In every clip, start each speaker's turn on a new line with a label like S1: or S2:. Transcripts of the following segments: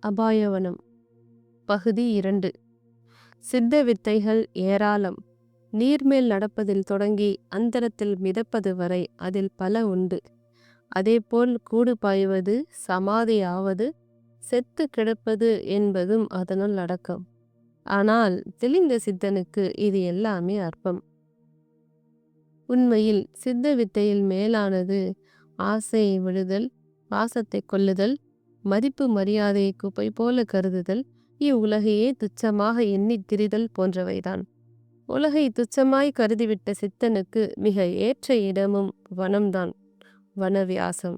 S1: அபாயவனம் பகுதி 2. சித்த வித்தைகள் ஏராளம். நீர்மேல் நடப்பதில் தொடங்கி அந்தரத்தில் மிதப்பது வரை அதில் பல உண்டு. அதேபோல் கூடு பாய்வது, சமாதி ஆவது, செத்து கிடப்பது என்பதும் அதனுள் அடக்கம். ஆனால் தெளிந்த சித்தனுக்கு இது எல்லாமே அற்பம். உண்மையில் சித்த வித்தையில் மேலானது ஆசையை விடுதல், பாசத்தை கொல்லுதல், மதிப்பு மரியாதையை குப்பை போல கருதுதல், இவ்வுலகையே துச்சமாக எண்ணித் திரிதல் போன்றவைதான். உலகை துச்சமாய் கருதிவிட்ட சித்தனுக்கு மிக ஏற்ற இடமும் வனம்தான். வனவியாசம்.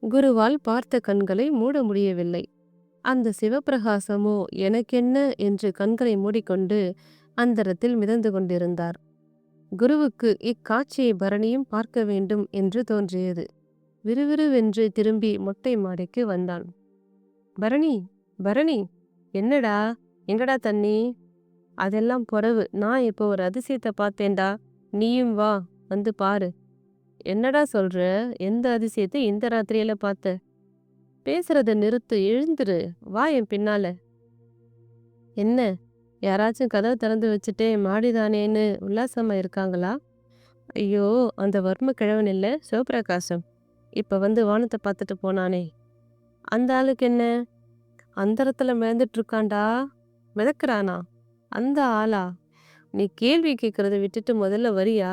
S1: குருவால் பார்த்த கண்களை மூட முடியவில்லை. அந்த சிவப்பிரகாசமோ எனக்கென்ன என்று கண்களை மூடிக்கொண்டு அந்தரத்தில் மிதந்து கொண்டிருந்தார். குருவுக்கு இக்காட்சியை பரணியும் பார்க்க வேண்டும் என்று தோன்றியது. விறுவிறுவென்று திரும்பி மொட்டை மாடிக்கு வந்தான். பரணி, பரணி, என்னடா, எங்கடா தண்ணி? அதெல்லாம் பொறவு. நான் இப்போ ஒரு அதிசயத்தை பார்த்தேன்டா. நீயும் வா, வந்து பாரு. என்னடா சொல்ற? எந்த அதிசயத்தை இந்த ராத்திரியில பார்த்த? பேசுறத நிறுத்து, எழுந்துரு, வா என் பின்னால. என்ன, யாராச்சும் கதவை திறந்து வச்சுட்டே மாடிதானேன்னு உல்லாசமா இருக்காங்களா? ஐயோ, அந்த வர்ம கிழவன் இல்லை, சிவபிரகாசம் இப்ப வந்து வானத்தை பார்த்துட்டு போனானே, அந்த ஆளுக்கு என்ன? அந்தரத்துல மிதந்துட்டு இருக்கான்டா. மிதக்குறானா? அந்த ஆளா? நீ கேள்வி கேட்கறத விட்டுட்டு முதல்ல வரியா?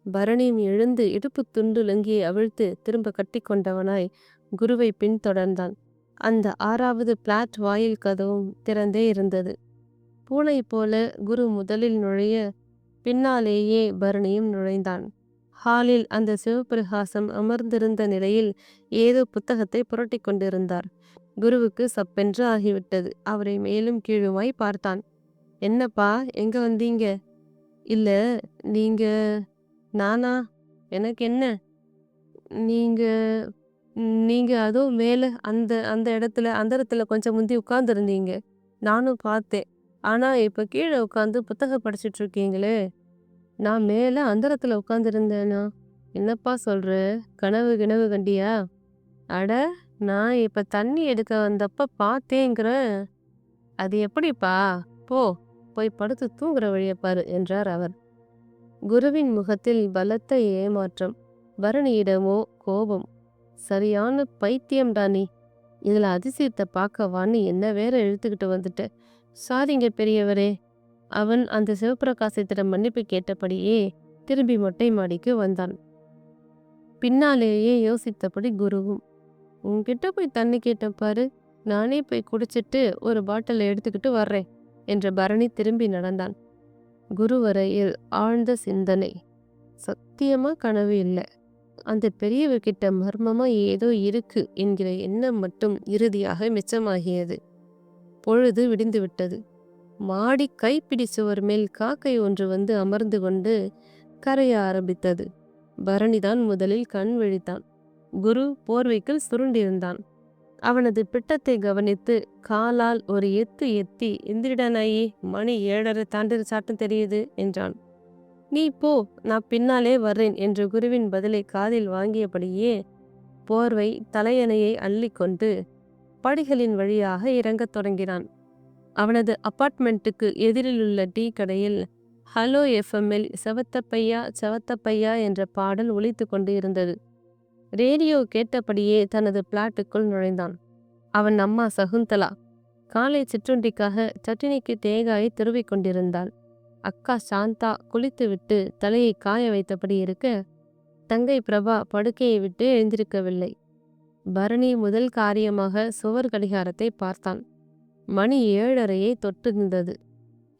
S1: பரணியும் எழுந்து இடுப்பு துண்டு லங்கியை அவிழ்த்து திரும்ப கட்டி கொண்டவனாய் குருவை பின்தொடர்ந்தான். அந்த 6வது பிளாட் வாயில் கதவும் திறந்தே இருந்தது. பூனை போல குரு முதலில் நுழைய பின்னாலேயே பரணியும் நுழைந்தான். ஹாலில் அந்த சிவபிரகாசம் அமர்ந்திருந்த நிலையில் ஏதோ புத்தகத்தை புரட்டி கொண்டிருந்தார். குருவுக்கு சப்பென்று ஆகிவிட்டது. அவரை மேலும் கீழுமாய் பார்த்தான். என்னப்பா, எங்க வந்தீங்க? இல்ல, நீங்க. நானா? எனக்கு என்ன? நீங்க நீங்க அதோ மேல அந்த அந்த இடத்துல அந்தரத்துல கொஞ்சம் முந்தி உட்கார்ந்துருந்தீங்க. நானும் பார்த்தேன். ஆனா இப்ப கீழே உட்காந்து புத்தகம் படிச்சுட்டு இருக்கீங்களே. நான் மேல அந்தரத்துல உட்காந்துருந்தேனா? என்னப்பா சொல்ற? கனவு கிணவு கண்டியா? அட, நான் இப்ப தண்ணி எடுக்க வந்தப்ப பார்த்தேங்கிறேன். அது எப்படிப்பா? போ, போய் படுத்து தூங்குற வழிய பாரு என்றார் அவர். குருவின் முகத்தில் பலத்த ஏமாற்றம். பரணியிடமோ கோபம். சரியான பைத்தியம்டா நீ. இதுல அதிசயத்தை பார்க்க வான்னு என்ன வேற இழுத்துக்கிட்டு வந்துட்ட. சாரிங்க பெரியவரே. அவன் அந்த சிவபிரகாசத்திடம் மன்னிப்பு கேட்டபடியே திரும்பி மொட்டை மாடிக்கு வந்தான். பின்னாலேயே யோசித்தபடி குருவும். உன்கிட்ட போய் தண்ணி கேட்டேன் பாரு, நானே போய் குடிச்சிட்டு ஒரு பாட்டில் எடுத்துக்கிட்டு வர்றேன் என்ற பரணி திரும்பி நடந்தான். குருவரையில் ஆழ்ந்த சிந்தனை. சத்தியமா கனவு இல்லை. அந்த பெரியவர்கிட்ட மர்மமா ஏதோ இருக்கு என்கிற எண்ணம் மட்டும் இறுதியாக மிச்சமாகியது. பொழுது விடிந்து விட்டது. மாடி கைப்பிடி சுவர் மேல் காக்கை ஒன்று வந்து அமர்ந்து கொண்டு கரைய ஆரம்பித்தது. பரணிதான் முதலில் கண் விழித்தான். குரு போர்வைக்குள் சுருண்டிருந்தான். அவனது பிட்டத்தை கவனித்து காலால் ஒரு எத்து எத்தி, எந்திரிடனாயி, மணி 7:30 தாண்டிற சாட்டம் தெரியுது என்றான். நீ போ, நான் பின்னாலே வர்றேன் என்ற குருவின் பதிலை காதில் வாங்கியபடியே போர்வை தலையணையை அள்ளிக்கொண்டு படிகளின் வழியாக இறங்கத் தொடங்கினான். அவனது அப்பார்ட்மெண்ட்டுக்கு எதிரிலுள்ள டீ கடையில் ஹலோ எஃப்எம்மில் செவத்தப்பையா செவத்தப்பையா என்ற பாடல் ஒலித்து கொண்டு இருந்தது. ரேடியோ கேட்டபடியே தனது பிளாட்டுக்குள் நுழைந்தான். அவன் அம்மா சகுந்தலா காலை சிற்றுண்டிக்காக சட்டினிக்கு தேங்காயை துருவிக் கொண்டிருந்தாள். அக்கா சாந்தா குளித்துவிட்டு தலையை காய வைத்தபடி இருக்க, தங்கை பிரபா படுக்கையை விட்டு எழுந்திருக்கவில்லை. பரணி முதல் காரியமாக சுவர் கடிகாரத்தை பார்த்தான். மணி 7:30 தொட்டிருந்தது.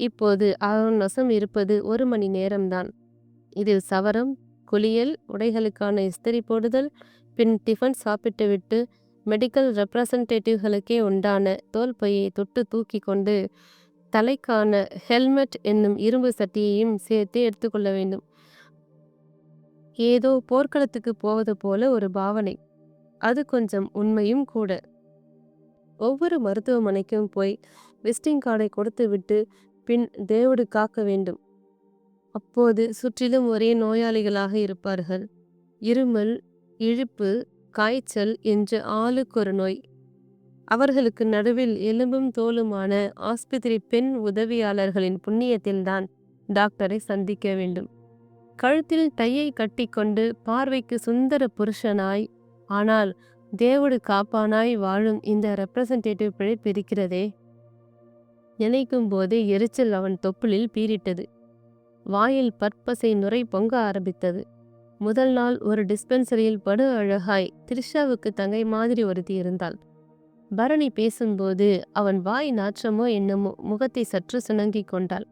S1: இப்போது அவன் வசம் இருப்பது 1 மணி நேரம்தான். இதில் சவரம், குளியல், உடைகளுக்கான இஸ்திரி போடுதல், பின் டிஃபன் சாப்பிட்டுவிட்டு மெடிக்கல் ரெப்ரசன்டேட்டிவ்களுக்கே உண்டான தோல் பையை தொட்டு தூக்கி கொண்டு தலைக்கான ஹெல்மெட் என்னும் இரும்பு சட்டியையும் சேர்த்து எடுத்துக்கொள்ள வேண்டும். ஏதோ போர்க்களத்துக்கு போவது போல ஒரு பாவனை. அது கொஞ்சம் உண்மையும் கூட. ஒவ்வொரு மருத்துவமனைக்கும் போய் விசிட்டிங் கார்டை கொடுத்து விட்டு பின் தேவடு காக்க வேண்டும். அப்போது சுற்றிலும் ஒரே நோயாளிகளாக இருப்பார்கள். இருமல், இழுப்பு, காய்ச்சல் என்று ஆளுக்கொரு நோய். அவர்களுக்கு நடுவில் எலும்பும் தோலுமான ஆஸ்பத்திரி பெண் உதவியாளர்களின் புண்ணியத்தில்தான் டாக்டரை சந்திக்க வேண்டும். கழுத்தில் டையை கட்டிக்கொண்டு பார்வைக்கு சுந்தர புருஷனாய், ஆனால் தேவடு காப்பானாய் வாழும் இந்த ரெப்ரசன்டேட்டிவ் பிழைப்பு இருக்கிறதே. நினைக்கும் போதே எரிச்சல் அவன் தொப்புளில் பீறிட்டது. வாயில் பற்பசை நுரை பொங்க ஆரம்பித்தது. முதல் நாள் ஒரு டிஸ்பென்சரியில் படு அழகாய் த்ரிஷாவுக்கு தங்கை மாதிரி ஒருத்தி இருந்தாள். பரணி பேசும்போது அவன் வாய் நாற்றமோ என்னமோ முகத்தை சற்று சுணங்கி கொண்டாள்.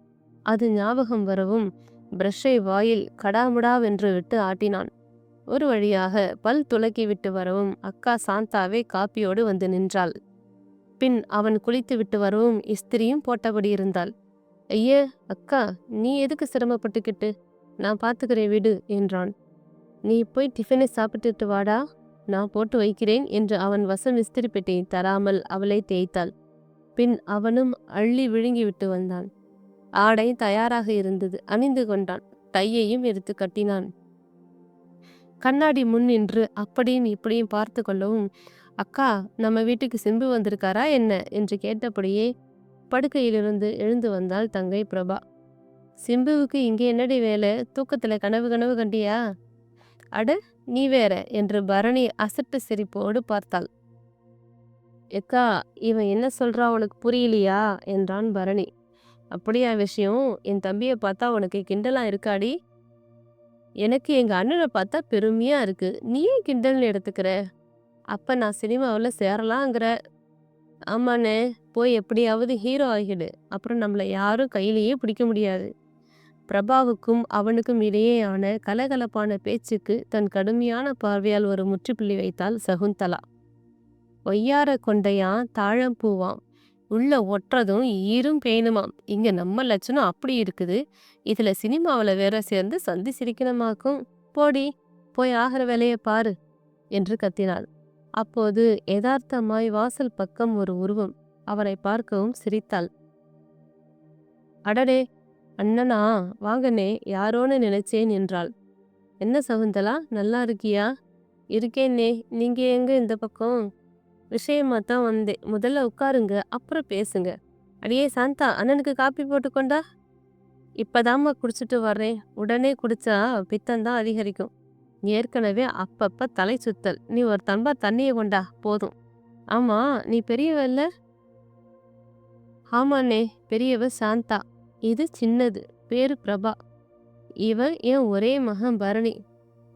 S1: அது ஞாபகம் வரவும் பிரஷை வாயில் கடாமுடாவென்று விட்டு ஆட்டினான். ஒரு வழியாக பல் துலக்கி விட்டு வரவும் அக்கா சாந்தாவே காப்பியோடு வந்து நின்றாள். பின் அவன் குளித்து விட்டு வரவும் இஸ்திரியும் போட்டபடி இருந்தாள். ஐயே அக்கா, நீ எதுக்கு சிரமப்பட்டுக்கிட்டு, நான் பார்த்துக்கிறேன் விடு என்றான். நீ போய் டிஃபனை சாப்பிட்டுட்டு வாடா, நான் போட்டு வைக்கிறேன் என்று அவன் வசம் இஸ்திரி பெட்டியை தராமல் அவளை தேய்த்தாள். பின் அவனும் அள்ளி விழுங்கி விட்டு வந்தான். ஆடை தயாராக இருந்தது. அணிந்து கொண்டான். டையையும் எடுத்து கட்டினான். கண்ணாடி முன் நின்று அப்படியும் இப்படியும் பார்த்து கொள்ளவும், அக்கா, நம்ம வீட்டுக்கு சிம்பு வந்திருக்காரா என்ன என்று கேட்டபடியே படுக்கையிலிருந்து எழுந்து வந்தாள் தங்கை பிரபா. சிம்புவுக்கு இங்கே என்னடி வேலை? தூக்கத்துல கனவு கனவு கண்டியா? அட, நீ வேற என்று பரணி அசட்டு சிரிப்போடு பார்த்தாள். எக்கா, இவன் என்ன சொல்றா, உனக்கு புரியலையா என்றான் பரணி. அப்படியா விஷயம்? என் தம்பியை பார்த்தா உனக்கு கிண்டலா இருக்காடி? எனக்கு எங்க அண்ணனை பார்த்தா பெருமையா இருக்கு. நீயே கிண்டல்னு எடுத்துக்கிற? அப்ப நான் சினிமாவில் சேரலாங்கிற? ஆமாண்ணே, போய் எப்படியாவது ஹீரோ ஆகிடு. அப்புறம் நம்மளை யாரும் கையிலேயே பிடிக்க முடியாது. பிரபாவுக்கும் அவனுக்கும் இடையேயான கலகலப்பான பேச்சுக்கு தன் கடுமையான பார்வையால் ஒரு முற்றுப்புள்ளி வைத்தாள் சகுந்தலா. ஒய்யார கொண்டையான் தாழம்பூவாம், உள்ள ஒட்டுறதும் ஈரும் பேணுமாம். இங்க நம்ம லட்சணம் அப்படி இருக்குது, இதுல சினிமாவில் வேற சேர்ந்து சந்தி சிரிக்கணுமாக்கும். போடி, போய் ஆகிற வேலையை பாரு என்று கத்தினாள். அப்போது யதார்த்தமாய் வாசல் பக்கம் ஒரு உருவம் அவரை பார்க்கவும் சிரித்தாள். அடடே, அண்ணனா, வாங்கனே, யாரோன்னு நினைச்சேன் என்றாள். என்ன சகுந்தலா, நல்லா இருக்கியா? இருக்கேன்னே, நீங்க எங்க இந்த பக்கம்? விஷயமா தான் வந்தேன். முதல்ல உட்காருங்க, அப்புறம் பேசுங்க. அடியே சாந்தா, அண்ணனுக்கு காப்பி போட்டுக்கொண்டா? இப்பதாம்மா குடிச்சிட்டு வர்றேன். உடனே குடிச்சா பித்தந்தான் அதிகரிக்கும். ஏற்கனவே அப்பப்ப தலை சுத்தல். நீ ஒரு தம்பா தண்ணியை கொண்டா போதும். ஆமா, நீ பெரியவ இல்ல? ஆமாண்ணே, பெரியவ சாந்தா. இது சின்னது, பேரு பிரபா. இவன் என் ஒரே மகன் பரணி.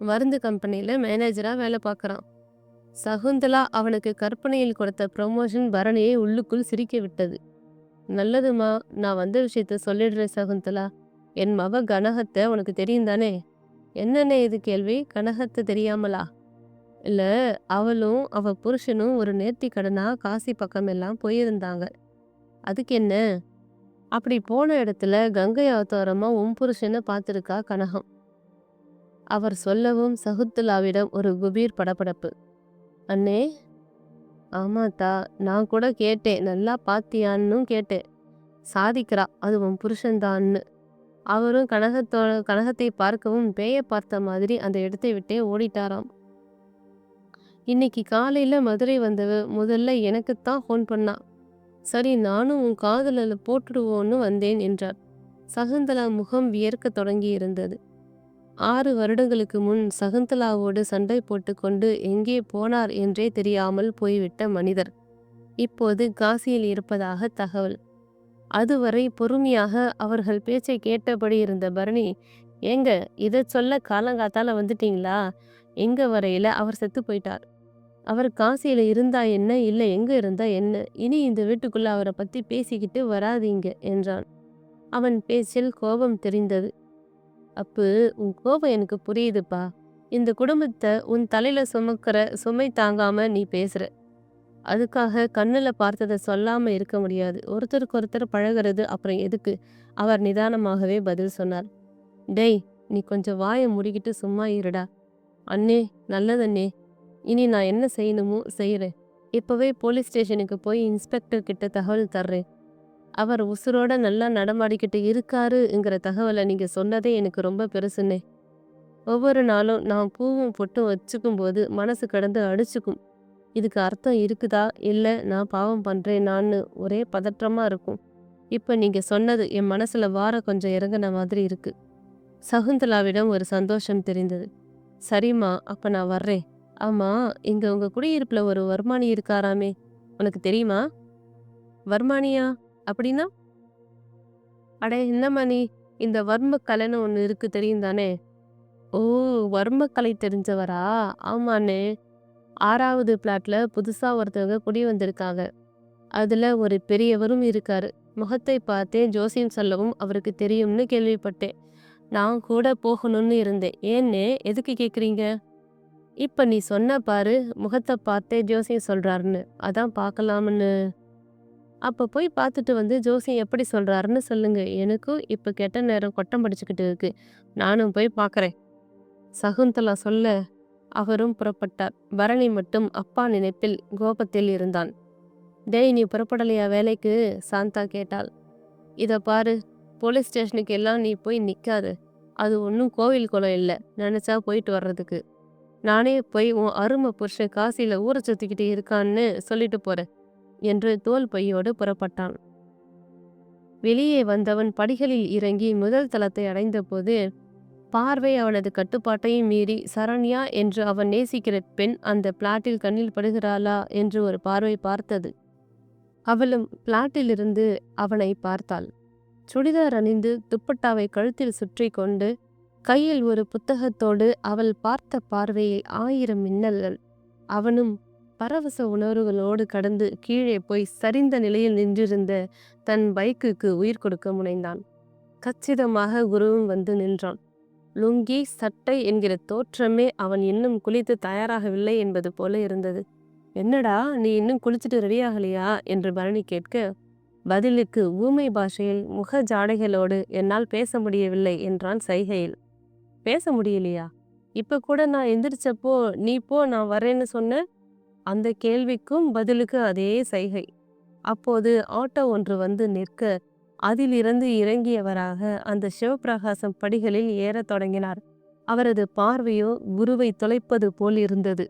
S1: மருந்து கம்பெனியில மேனேஜரா வேலை பார்க்கறான். சகுந்தலா அவனுக்கு கற்பனையில் கொடுத்த ப்ரமோஷன் பரணியை உள்ளுக்குள் சிரிக்க விட்டது. நல்லதுமா, நான் வந்த விஷயத்த சொல்லிடுறேன் சகுந்தலா. என் மவ கனகத்தை உனக்கு தெரியும் தானே? என்னென்ன இது கேள்வி? கனகத்தை தெரியாமலா? இல்ல, அவளும் அவ புருஷனும் ஒரு நேர்த்தி கடனா காசி பக்கம் எல்லாம் போயிருந்தாங்க. அதுக்கு என்ன? அப்படி போன இடத்துல கங்கை அவதாரமா உன் புருஷனை பார்த்துருக்கா கனகம். அவர் சொல்லவும் சகுந்தலாவிடம் ஒரு குபீர் படபடப்பு. அண்ணே? ஆமாத்தா, நான் கூட கேட்டேன், நல்லா பாத்தியான்னு கேட்டேன். சாதிக்கிறா, அது உன் புருஷன்தான்னு. அவரும் கனகத்தை பார்க்கவும் பேய பார்த்த மாதிரி அந்த இடத்தை விட்டே ஓடிட்டாராம். இன்னைக்கு காலையில மதுரை வந்தவ முதல்ல எனக்குத்தான் ஃபோன் பண்ணா. சரி, நானும் உன் காதலில் போட்டுடுவோன்னு வந்தேன் என்றார். சகுந்தலா முகம் வியர்க்க தொடங்கி இருந்தது. 6 வருடங்களுக்கு முன் சகுந்தலாவோடு சண்டை போட்டுக்கொண்டு எங்கே போனார் என்றே தெரியாமல் போய்விட்ட மனிதர் இப்போது காசியில் இருப்பதாக தகவல். அதுவரை பொறுமையாக அவர்கள் பேச்சை கேட்டபடி இருந்த பரணி, ஏங்க, இதை சொல்ல காலங்காத்தால வந்துட்டீங்களா? எங்க வரையில அவர் செத்து போயிட்டார். அவர் காசியில இருந்தா என்ன, இல்லை எங்க இருந்தா என்ன? இனி இந்த வீட்டுக்குள்ள அவரை பத்தி பேசிக்கிட்டு வராதீங்க என்றான். அவன் பேச்சில் கோபம் தெரிந்தது. அப்பு, உன் கோபம் எனக்கு புரியுதுப்பா. இந்த குடும்பத்தை உன் தலையில சுமக்கிற சுமை தாங்காம நீ பேசுற. அதுக்காக கண்ணுல பார்த்ததை சொல்லாம இருக்க முடியாது. ஒருத்தருக்கு ஒருத்தர் பழகிறது அப்புறம் எதுக்கு? அவர் நிதானமாகவே பதில் சொன்னார். டேய், நீ கொஞ்சம் வாயை முடிக்கிட்டு சும்மா இருடா. அண்ணே, நல்லதண்ணே. இனி நான் என்ன செய்யணுமோ செய்கிறேன். இப்போவே போலீஸ் ஸ்டேஷனுக்கு போய் இன்ஸ்பெக்டர் கிட்ட தகவல் தர்றேன். அவர் உசுரோட நல்லா நடமாடிக்கிட்டு இருக்காருங்கிற தகவலை நீங்க சொன்னதே எனக்கு ரொம்ப பெருசுன்னே. ஒவ்வொரு நாளும் நான் பூவும் பொட்டும் வச்சுக்கும் போது மனசு கடந்து அடிச்சுக்கும். இதுக்கு அர்த்தம் இருக்குதா? இல்ல நான் பாவம் பண்றேனான்னு ஒரே பதற்றமா இருக்கும். இப்ப நீங்க சொன்னது என் மனசுல பாரம் கொஞ்சம் இறங்குன மாதிரி இருக்கு. சகுந்தலாவிடம் ஒரு சந்தோஷம் தெரிந்தது. சரிம்மா, அப்ப நான் வர்றேன். ஆமா, இங்க உங்க குடியிருப்புல ஒரு வர்மானி இருக்காராமே, உனக்கு தெரியுமா? வர்மானியா? அப்படின்னா? அட என்னம்மா நீ? இந்த வர்ம கலைன்னு ஒண்ணு இருக்கு தெரியும் தானே? ஓ! வர்மக்கலை தெரிஞ்சவரா? ஆமாண்ணே. 6வது பிளாட்ல புதுசா ஒருத்தவங்க குடி வந்திருக்காங்க. அதுல ஒரு பெரியவரும் இருக்காரு. முகத்தை பார்த்தே ஜோசியம் சொல்லவும் அவருக்கு தெரியும்னு கேள்விப்பட்டேன். நான் கூட போகணும்னு இருந்தேன். ஏண்ணே? எதுக்கு கேக்குறீங்க? இப்ப நீ சொன்ன பாரு, முகத்த பார்த்தே ஜோசியம் சொல்றாருன்னு. அதான் பார்க்கலாம்னு. அப்ப போய் பார்த்துட்டு வந்து ஜோசியம் எப்படி சொல்றாருன்னு சொல்லுங்க. எனக்கும் இப்ப கெட்ட நேரம் கொட்டம் படிச்சுக்கிட்டு இருக்கு. நானும் போய் பார்க்கறேன். சகுந்தலா சொல்ல அவரும் புறப்பட்டார். பரணி மட்டும் அப்பா நினைப்பில் கோபத்தில் இருந்தான். டேய், நீ புறப்படலையா வேலைக்கு? சாந்தா கேட்டாள். இத பாரு, போலீஸ் ஸ்டேஷனுக்கு எல்லாம் நீ போய் நிக்காத. அது ஒன்றும் கோவில் குளம் இல்ல. நினைச்சா போயிட்டு வர்றதுக்கு. நானே போய் உன் அருமை புருஷன் காசியில ஊரை சுத்திக்கிட்டு இருக்கான்னு சொல்லிட்டு போறேன் என்று தோள் பையோடு புறப்பட்டான். வெளியே வந்தவன் படிகளில் இறங்கி முதல் தளத்தை அடைந்தபோது பார்வை அவனது கட்டுப்பாட்டையும் மீறி சரண்யா என்று அவன் நேசிக்கிற பெண் அந்த பிளாட்டில் கண்ணில் படுகிறாளா என்று ஒரு பார்வை பார்த்தது. அவளும் பிளாட்டிலிருந்து அவனை பார்த்தாள். சுடிதார் அணிந்து துப்பட்டாவை கழுத்தில் சுற்றி கொண்டு கையில் ஒரு புத்தகத்தோடு அவள் பார்த்த பார்வையில் 1000 மின்னல்கள். அவனும் பரவச உணர்வுகளோடு கடந்து கீழே போய் சரிந்த நிலையில் நின்றிருந்த தன் பைக்குக்கு உயிர் கொடுக்க முனைந்தான். கச்சிதமாக குருவும் வந்து நின்றான். லுங்கி சட்டை என்கிற தோற்றமே அவன் இன்னும் குளித்து தயாராகவில்லை என்பது போல இருந்தது. என்னடா, நீ இன்னும் குளிச்சுட்டு ரெடியாகலையா என்று பரணி கேட்க, பதிலுக்கு ஊமை பாஷையில் முக ஜாடைகளோடு என்னால் பேச முடியவில்லை என்றான் சைகையில். பேச முடியலையா? இப்ப கூட நான் எந்திரிச்சப்போ நீ போ நான் வரேன்னு சொன்ன. அந்த கேள்விக்கும் பதிலுக்கு அதே சைகை. அப்போது ஆட்டோ ஒன்று வந்து நிற்க அதிலிருந்து இறங்கியவராக அந்த சிவபிரகாசம் படிகளில் ஏறத் தொடங்கினார். அவரது பார்வையோ குருவை தொலைப்பது போல் இருந்தது.